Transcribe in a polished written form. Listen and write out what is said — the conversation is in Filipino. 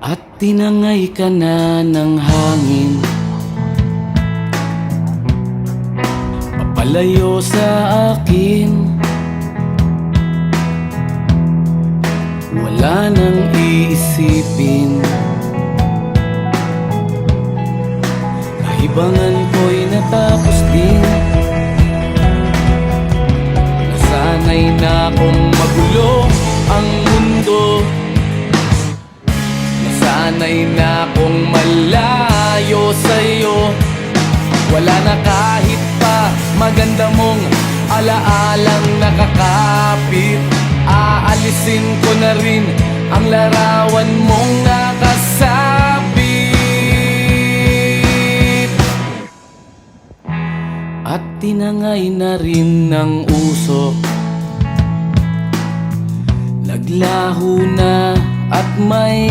At tinangay ka na ng hangin, papalayo sa akin. Wala nang iisipin, kahibangan ko'y natapos din. Nasanay na akong magulo ang mundo, nasanay na akong malayo sa'yo. Wala na kahit pa maganda mong alaalang nakakapit. Aalisin ko na rin ang larawan mong nakasabit. At tinangay na rin ng usok, naglaho na at may